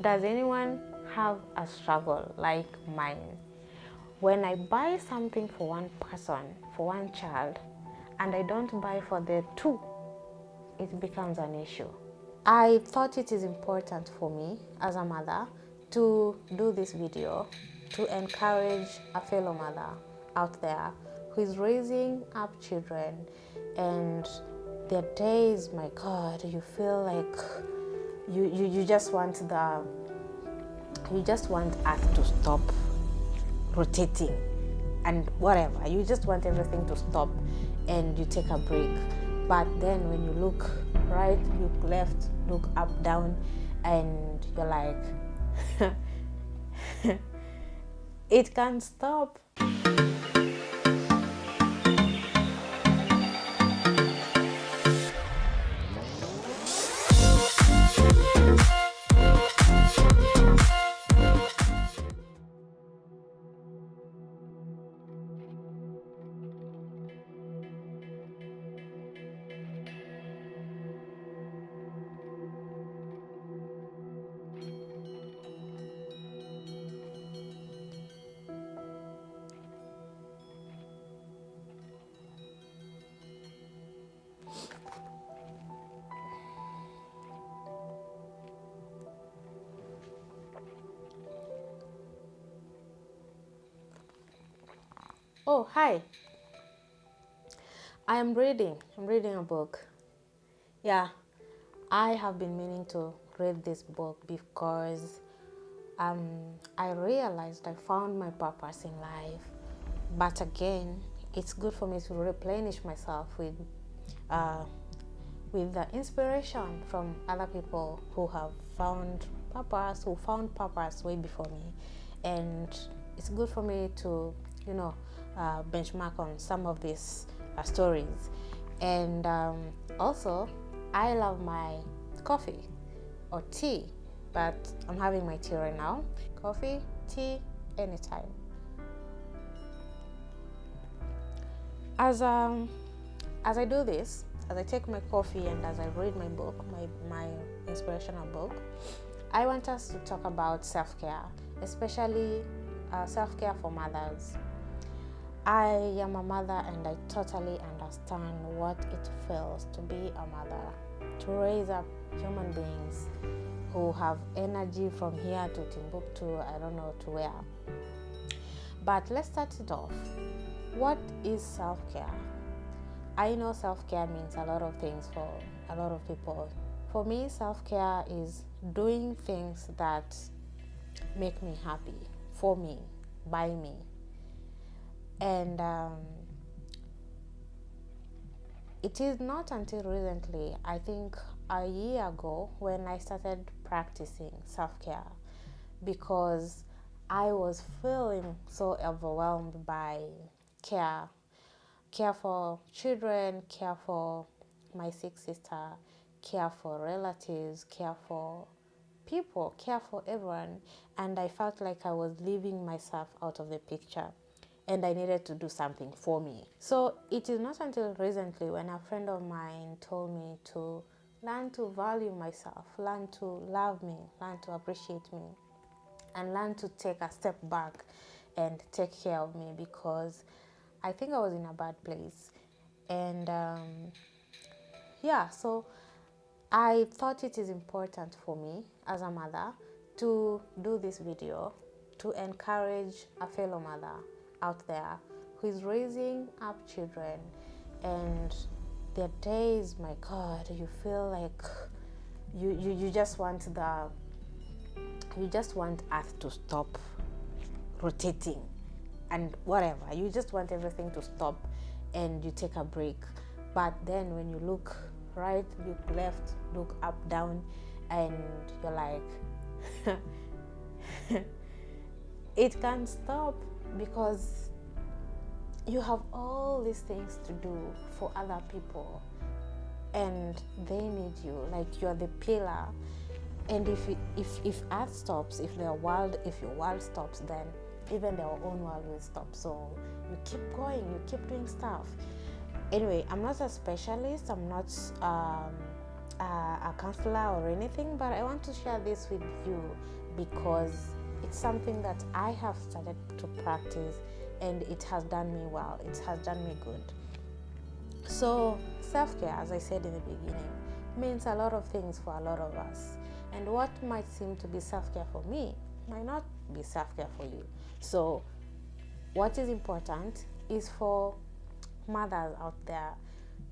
Does anyone have a struggle like mine? When I buy something for one person, for one child, and I don't buy for the two, it becomes an issue. I thought it is important for me as a mother to do this video to encourage a fellow mother out there who is raising up children, and there are days, my God, you feel like you just want Earth to stop rotating and whatever. You just want everything to stop and you take a break. But then when you look right, look left, look up, down, and you're like, it can't stop. Oh, hi. I'm reading a book. Yeah, I have been meaning to read this book because I realized I found my purpose in life. But again, it's good for me to replenish myself with the inspiration from other people who have found purpose way before me. And it's good for me to, benchmark on some of these stories. And also, I love my coffee or tea, but I'm having my tea right now. Coffee, tea, anytime. As I do this, as I take my coffee and as I read my book, my inspirational book, I want us to talk about self-care, especially self-care for mothers. I am a mother and I totally understand what it feels to be a mother, to raise up human beings who have energy from here to Timbuktu, I don't know to where. But let's start it off. What is self-care? I know self-care means a lot of things for a lot of people. For me, self-care is doing things that make me happy, for me, by me. And it is not until recently, I think a year ago, when I started practicing self-care, because I was feeling so overwhelmed by care for children, care for my sick sister, care for relatives, care for people, care for everyone. And I felt like I was leaving myself out of the picture and I needed to do something for me. So it is not until recently when a friend of mine told me to learn to value myself, learn to love me, learn to appreciate me, and learn to take a step back and take care of me, because I think I was in a bad place. And so I thought it is important for me as a mother to do this video to encourage a fellow mother out there who is raising up children, and there are days, my God, you feel like you just want Earth to stop rotating and whatever. You just want everything to stop and you take a break. But then when you look right, look left, look up, down, and you're like, it can't stop, because you have all these things to do for other people and they need you, like you're the pillar. And if Earth stops, if your world stops, then even their own world will stop. So you keep going, you keep doing stuff. Anyway, I'm not a specialist, I'm not a counselor or anything, but I want to share this with you because it's something that I have started to practice and it has done me well. It has done me good. So self-care, as I said in the beginning, means a lot of things for a lot of us. And what might seem to be self-care for me might not be self-care for you. So what is important is for mothers out there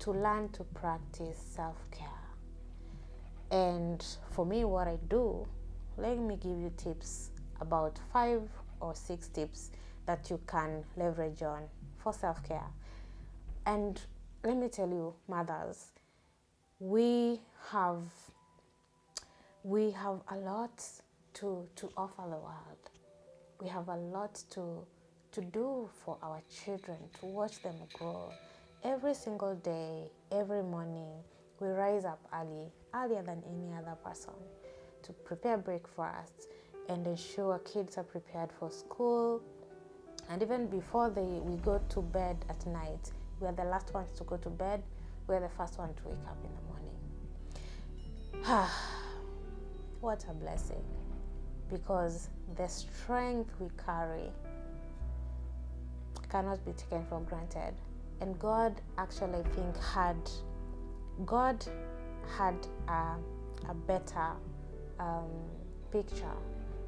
to learn to practice self-care. And for me, what I do, let me give you tips, about 5 or 6 tips that you can leverage on for self-care. And let me tell you, mothers, we have a lot to offer the world. We have a lot to do for our children, to watch them grow. Every single day, every morning, we rise up earlier than any other person, to prepare breakfast and ensure kids are prepared for school. And even before we go to bed at night, we are the last ones to go to bed. We are the first one to wake up in the morning. What a blessing. Because the strength we carry cannot be taken for granted. And God actually, I think, had a better picture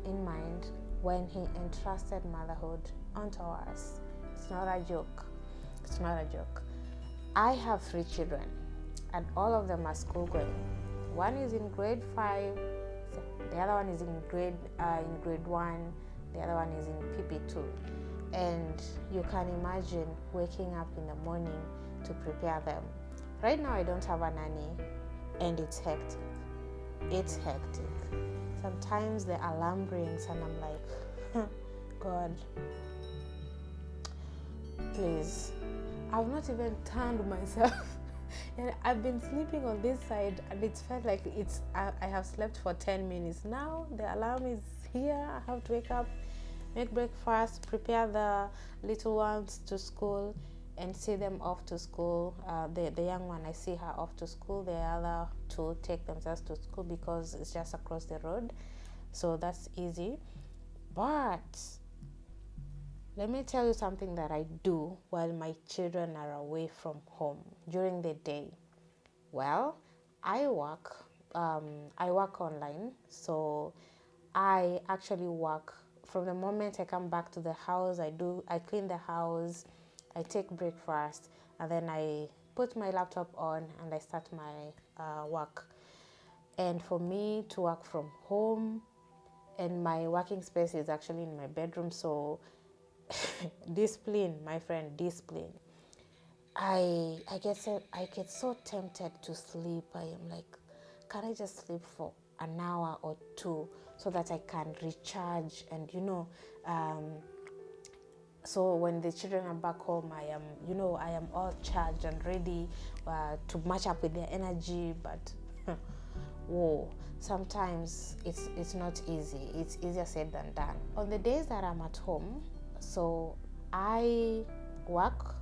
in mind when he entrusted motherhood onto us. It's not a joke. It's not a joke. I have 3 children, and all of them are school going. One is in grade 5, the other one is in grade 1, the other one is in PP2. And you can imagine waking up in the morning to prepare them. Right now I don't have a nanny, and it's hectic. It's hectic. Sometimes the alarm rings and I'm like, God, please. I've not even turned myself. And I've been sleeping on this side, and it's felt like I have slept for 10 minutes. Now the alarm is here. I have to wake up, make breakfast, prepare the little ones to school, and see them off to school. The young one, I see her off to school. The other 2 take themselves to school because it's just across the road. So that's easy. But let me tell you something that I do while my children are away from home during the day. Well, I work online, so I actually work from the moment I come back to the house. I clean the house, I take breakfast, and then I put my laptop on and I start my work. And for me to work from home, and my working space is actually in my bedroom, so discipline, my friend, discipline. I get so tempted to sleep. I am like, can I just sleep for an hour or 2 so that I can recharge? And so when the children are back home, I am all charged and ready to match up with their energy. But whoa, sometimes it's not easy. It's easier said than done. On the days that I'm at home, so I work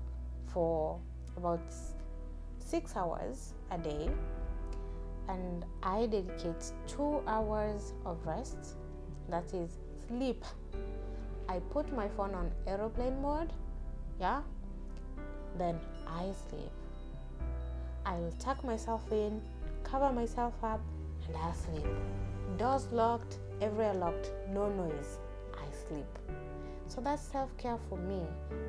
for about 6 hours a day, and I dedicate 2 hours of rest, that is sleep. I put my phone on aeroplane mode, then I sleep. I will tuck myself in, cover myself up, and I'll sleep. Doors locked, everywhere locked, no noise, I sleep. So that's self-care for me.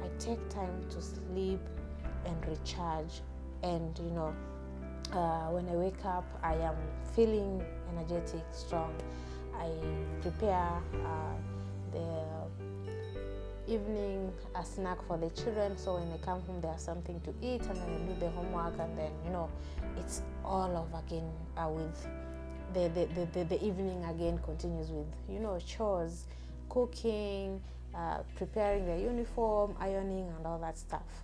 I take time to sleep and recharge, and when I wake up, I am feeling energetic, strong. I prepare the evening a snack for the children, so when they come home they have something to eat, and then I do the homework, and then it's all over again with the evening again continues with chores, cooking, preparing the uniform, ironing, and all that stuff.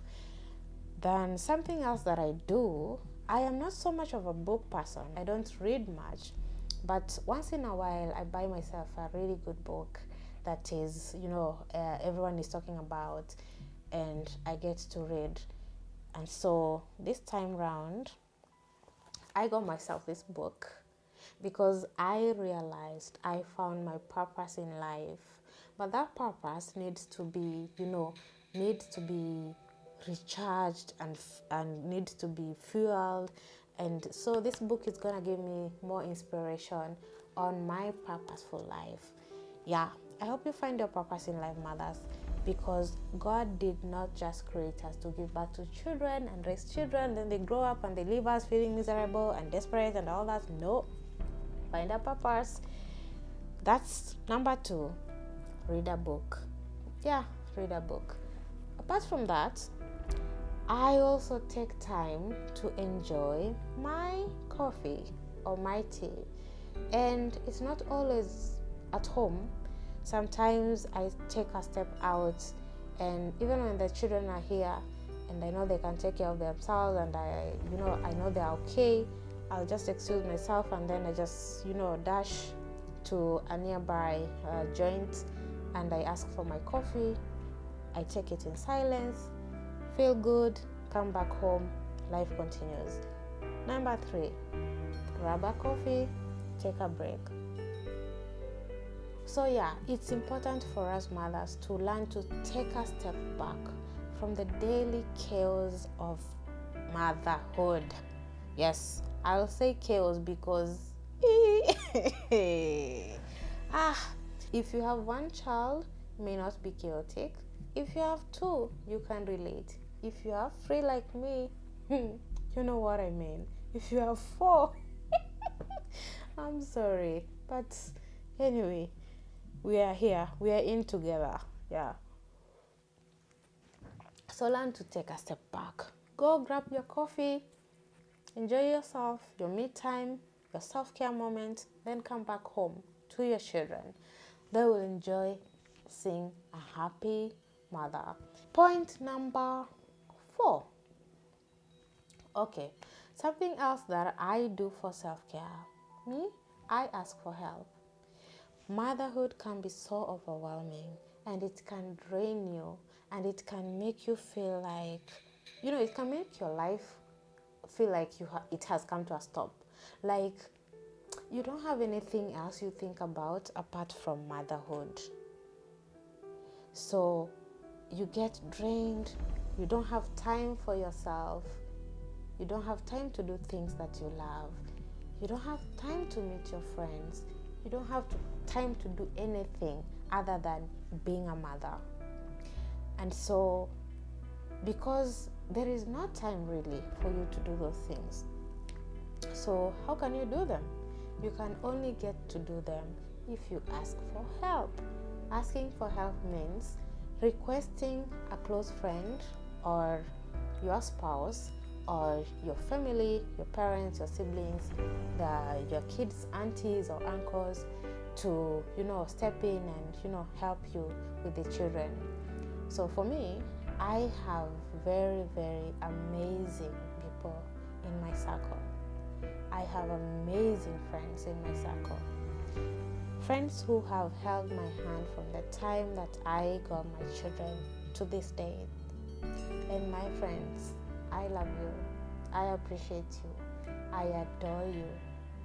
Then something else that I do, I am not so much of a book person. I don't read much, but once in a while I buy myself a really good book that is everyone is talking about, and I get to read. And so this time round I got myself this book because I realized I found my purpose in life. But that purpose needs to be, needs to be recharged and needs to be fueled. And so this book is going to give me more inspiration on my purposeful life. Yeah, I hope you find your purpose in life, mothers, because God did not just create us to give birth to children and raise children, then they grow up and they leave us feeling miserable and desperate and all that. No, find a purpose. That's number 2. Read a book. Yeah, read a book. Apart from that, I also take time to enjoy my coffee or my tea. And it's not always at home. Sometimes I take a step out, and even when the children are here and I know they can take care of themselves and I know they're okay, I'll just excuse myself and then I just, dash to a nearby joint and I ask for my coffee. I take it in silence, feel good, come back home, life continues. Number 3, grab a coffee, take a break. So yeah, it's important for us mothers to learn to take a step back from the daily chaos of motherhood. Yes, I'll say chaos because if you have one child, it may not be chaotic. If you have 2, you can relate. If you have 3 like me, you know what I mean. If you have 4, I'm sorry. But anyway, we are here. We are in together. Yeah. So learn to take a step back. Go grab your coffee. Enjoy yourself, your me time, your self-care moment. Then come back home to your children. They will enjoy seeing a happy mother. Point number 4. Okay. Something else that I do for self-care. I ask for help. Motherhood can be so overwhelming and it can drain you and it can make you feel like, it can make your life feel like it has come to a stop. Like you don't have anything else you think about apart from motherhood. So you get drained, you don't have time for yourself, you don't have time to do things that you love, you don't have time to meet your friends, you don't have time to do anything other than being a mother. And so, because there is no time really for you to do those things, so how can you do them? You can only get to do them if you ask for help. Asking for help means requesting a close friend or your spouse or your family, your parents, your siblings, your kids' aunties or uncles to, step in and, help you with the children. So for me, I have very, very amazing people in my circle. I have amazing friends in my circle. Friends who have held my hand from the time that I got my children to this day. And my friends, I love you. I appreciate you. I adore you.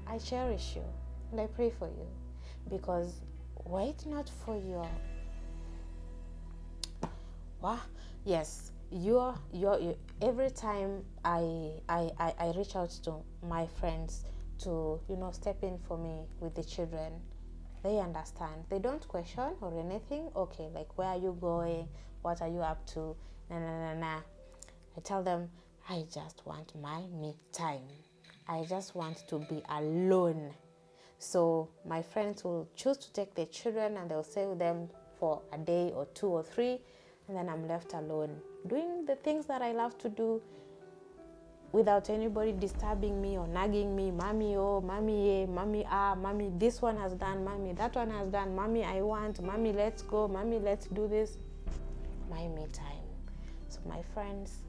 I cherish you. And I pray for you. Because were it not for your yes, you're every time I reach out to my friends to step in for me with the children, they understand. They don't question or anything. Okay, like where are you going? What are you up to? Nah. I tell them I just want my me time. I just want to be alone. So my friends will choose to take their children and they'll stay with them for a day or 2 or 3, and then I'm left alone doing the things that I love to do without anybody disturbing me or nagging me. Mommy, oh, mommy, mommy, mommy, this one has done, mommy, that one has done, mommy, I want, mommy, let's go, mommy, let's do this. My me time. So my friends,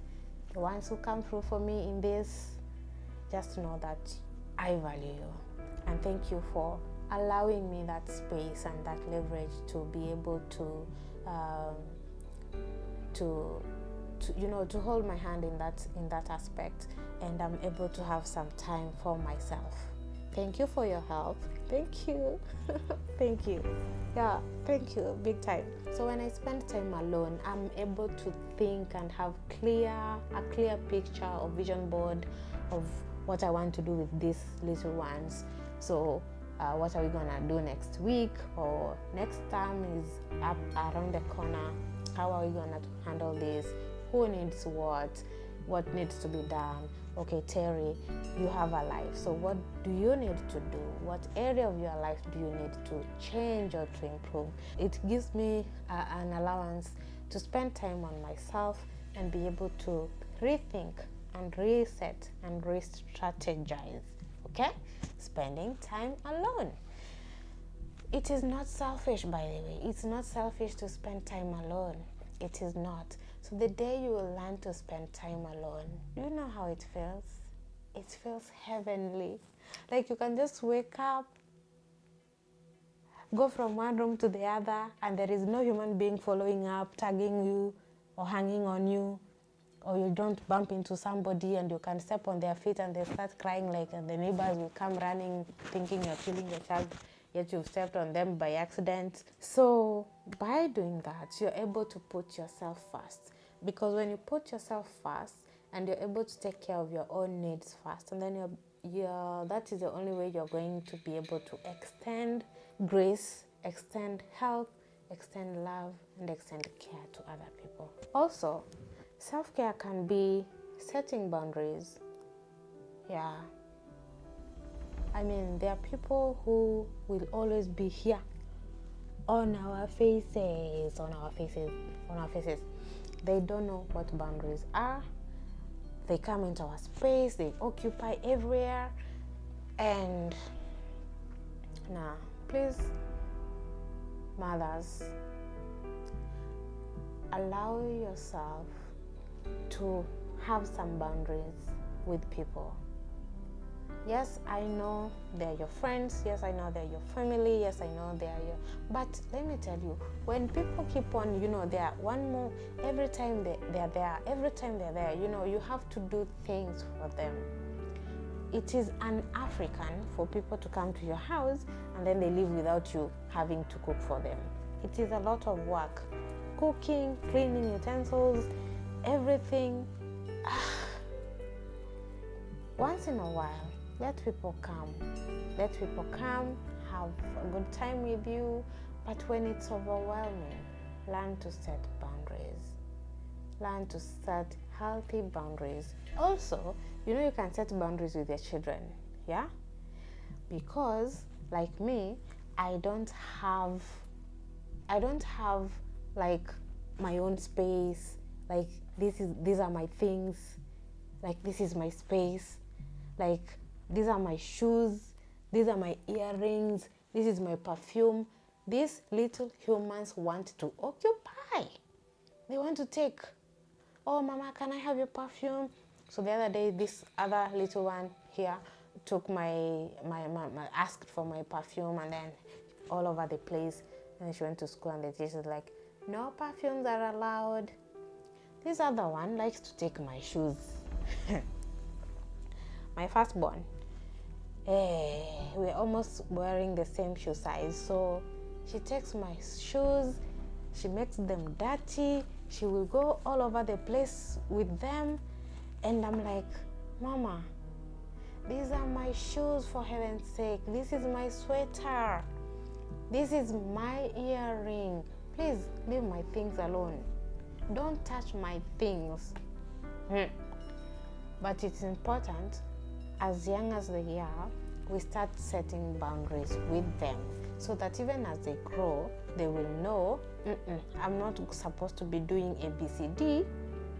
the ones who come through for me in this, just know that I value you. And thank you for allowing me that space and that leverage to be able to to hold my hand in that aspect, and I'm able to have some time for myself. Thank you for your help. Thank you. Thank you. Yeah, thank you, big time. So when I spend time alone, I'm able to think and have a clear picture or vision board of what I want to do with these little ones. So what are we gonna do next week, or next term is up around the corner? How are we gonna handle this? Who needs what needs to be done? Okay, Terry, you have a life, so what do you need to do? What area of your life do you need to change or to improve? It gives me an allowance to spend time on myself and be able to rethink and reset and re-strategize. Okay, spending time alone. It is not selfish, by the way. It's not selfish to spend time alone. It is not. So the day you will learn to spend time alone, do you know how it feels? It feels heavenly. Like you can just wake up, go from one room to the other, and there is no human being following up, tagging you, or hanging on you, or you don't bump into somebody and you can step on their feet and they start crying, and the neighbors will come running thinking you're killing your child, yet you've stepped on them by accident. So by doing that, you're able to put yourself first, because when you put yourself first and you're able to take care of your own needs first, and then that is the only way you're going to be able to extend grace, extend help, extend love, and extend care to other people. Also, self-care can be setting boundaries. Yeah. I mean, there are people who will always be here on our faces. They don't know what boundaries are. They come into our space, they occupy everywhere. And now, please, mothers, allow yourself to have some boundaries with people. Yes, I know they're your friends. Yes, I know they're your family. Yes, I know they're your... But let me tell you, when people keep on, they're one more, every time they're there, you have to do things for them. It is un-African for people to come to your house and then they leave without you having to cook for them. It is a lot of work. Cooking, cleaning utensils, everything. Once in a while, let people come, have a good time with you. But when it's overwhelming, learn to set boundaries. Learn to set healthy boundaries. Also, you can set boundaries with your children, yeah? Because, like me, I don't have like my own space. Like these are my things. Like this is my space. Like these are my shoes, these are my earrings, this is my perfume. These little humans want to occupy. They want to take, oh mama, can I have your perfume? So the other day, this other little one here took my asked for my perfume, and then all over the place. And she went to school and the teacher's like, no perfumes are allowed. This other one likes to take my shoes. My firstborn, we're almost wearing the same shoe size, so she takes my shoes, she makes them dirty, she will go all over the place with them, and I'm like, mama, these are my shoes, for heaven's sake, this is my sweater, this is my earring, please leave my things alone, don't touch my things. But it's important, as young as they are, we start setting boundaries with them, so that even as they grow, they will know, I'm not supposed to be doing ABCD,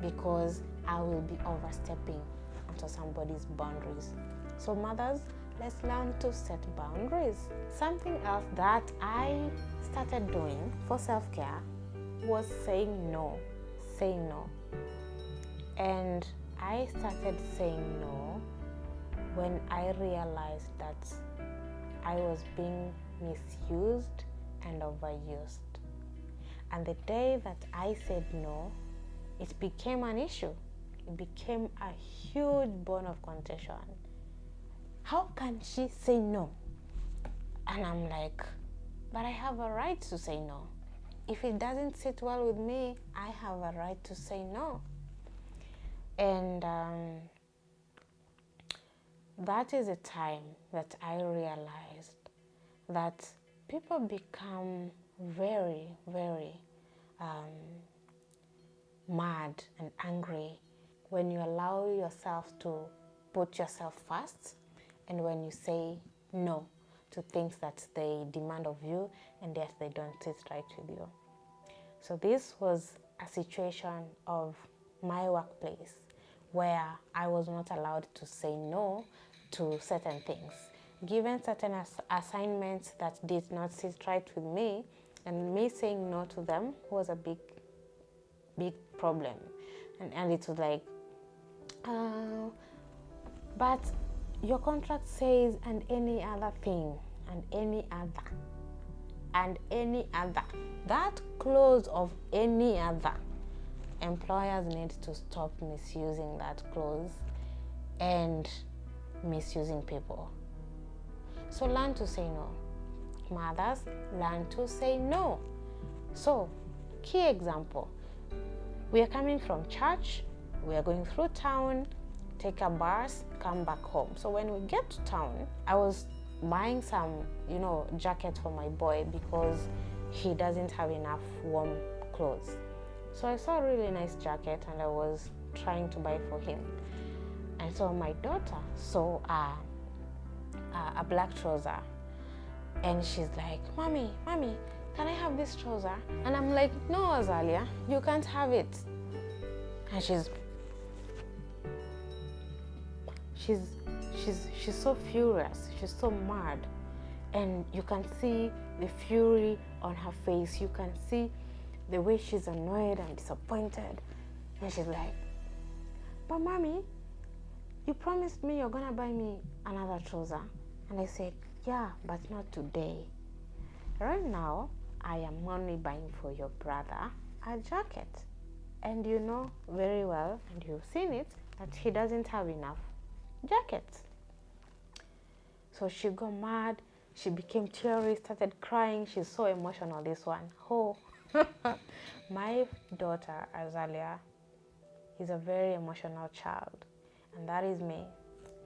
because I will be overstepping onto somebody's boundaries. So mothers, let's learn to set boundaries. Something else that I started doing for self-care was saying no. And I started saying no when I realized that I was being misused and overused. And the day that I said no, it became an issue. It became a huge bone of contention. How can she say no? And I'm like, but I have a right to say no. If it doesn't sit well with me, I have a right to say no. And that is a time that I realized that people become very, very mad and angry when you allow yourself to put yourself first, and when you say no to things that they demand of you and yet they don't sit right with you. So this was a situation of my workplace where I was not allowed to say no to certain things. Given certain assignments that did not sit right with me, and me saying no to them was a big problem. And it was like, but your contract says, and any other thing, and any other, and any other. That clause of any other, employers need to stop misusing that clause and misusing people. So learn to say no. Mothers, learn to say no. So, key example. We are coming from church, we are going through town, take a bus, come back home. So when we get to town, I was buying some, jacket for my boy because he doesn't have enough warm clothes. So I saw a really nice jacket and I was trying to buy for him. And so my daughter saw a black trouser, and she's like, Mommy, can I have this trouser? And I'm like, no, Azalia, you can't have it. And she's so furious, she's so mad, and you can see the fury on her face, you can see the way she's annoyed and disappointed. And she's like, but Mommy, you promised me you're gonna buy me another trouser. And I said, yeah, but not today. Right now, I am only buying for your brother a jacket. And you know very well, and you've seen it, that he doesn't have enough jackets. So she got mad, she became teary, started crying. She's so emotional, this one. Oh, my daughter, Azalia, is a very emotional child. And that is me.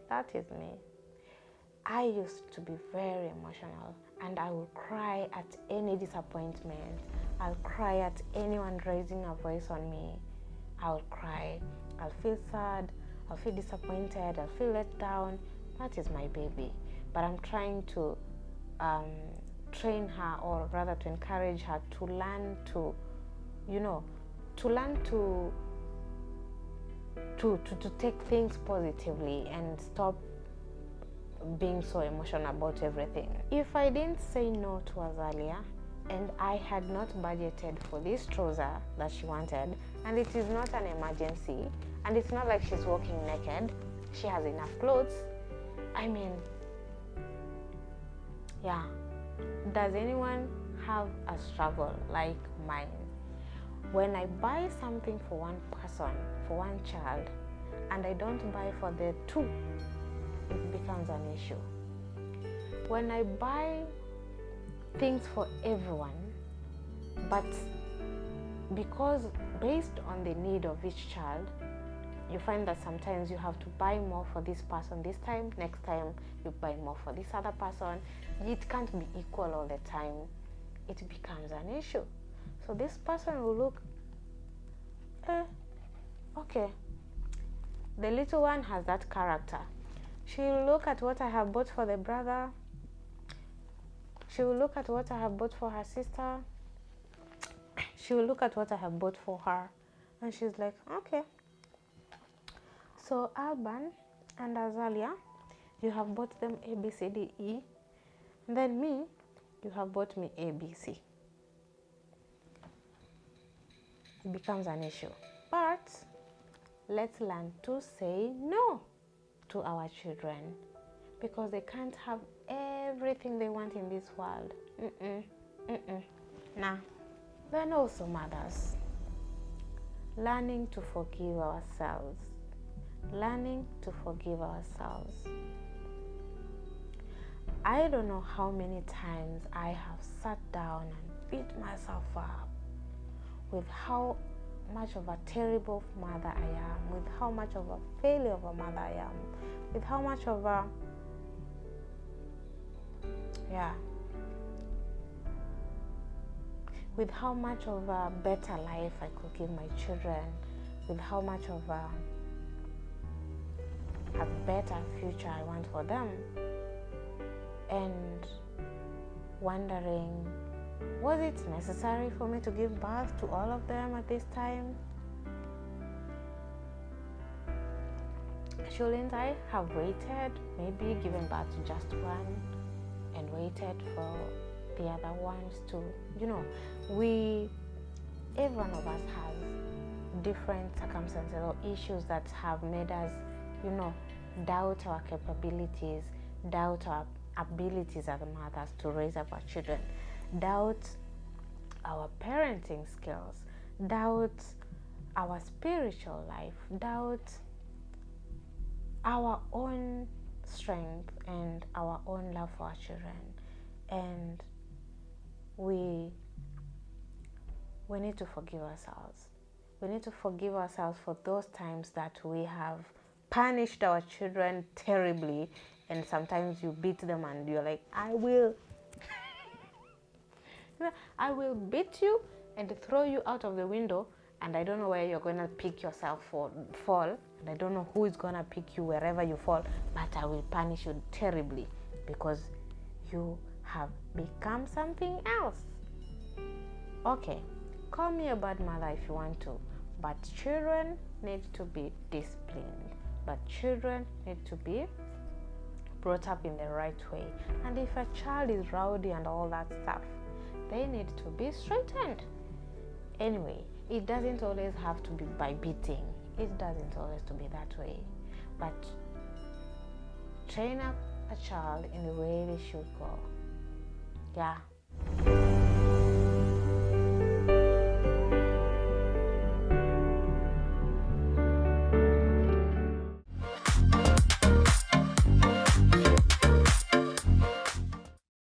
That is me. I used to be very emotional, and I will cry at any disappointment. I'll cry at anyone raising a voice on me. I'll cry. I'll feel sad. I'll feel disappointed. I'll feel let down. That is my baby. But I'm trying to train her, or rather to encourage her to learn to take things positively and stop being so emotional about everything. If I didn't say no to Azalia, and I had not budgeted for this trouser that she wanted, and it is not an emergency, and it's not like she's walking naked, she has enough clothes. I mean, yeah. Does anyone have a struggle like mine? When I buy something for one person, for one child, and I don't buy for the two, it becomes an issue. When I buy things for everyone, but because based on the need of each child, you find that sometimes you have to buy more for this person this time, next time you buy more for this other person. It can't be equal all the time. It becomes an issue. So this person will look, okay, the little one has that character. She will look at what I have bought for the brother. She will look at what I have bought for her sister. She will look at what I have bought for her. And she's like, okay. So Alban and Azalia, you have bought them A, B, C, D, E. And then me, you have bought me A, B, C. It becomes an issue. But let's learn to say no to our children, because they can't have everything they want in this world. Nah. Then also mothers, learning to forgive ourselves. Learning to forgive ourselves. I don't know how many times I have sat down and beat myself up with how much of a terrible mother I am, with how much of a failure of a mother I am, with how much of a with how much of a better life I could give my children, with how much of a better future I want for them, and wondering, was it necessary for me to give birth to all of them at this time? Shouldn't I have waited, maybe given birth to just one and waited for the other ones to, every one of us has different circumstances or issues that have made us, doubt our capabilities, doubt our abilities as mothers to raise up our children, doubt our parenting skills, doubt our spiritual life, doubt our own strength and our own love for our children. And we need to forgive ourselves. We need to forgive ourselves for those times that we have punished our children terribly, and sometimes you beat them and you're like, I will beat you and throw you out of the window, and I don't know where you're going to pick yourself or fall, and I don't know who is going to pick you wherever you fall, but I will punish you terribly because you have become something else. Okay, call me a bad mother if you want to, but children need to be disciplined. But children need to be brought up in the right way. And if a child is rowdy and all that stuff, they need to be straightened. Anyway, it doesn't always have to be by beating. It doesn't always to be that way. But train up a child in the way they should go. Yeah.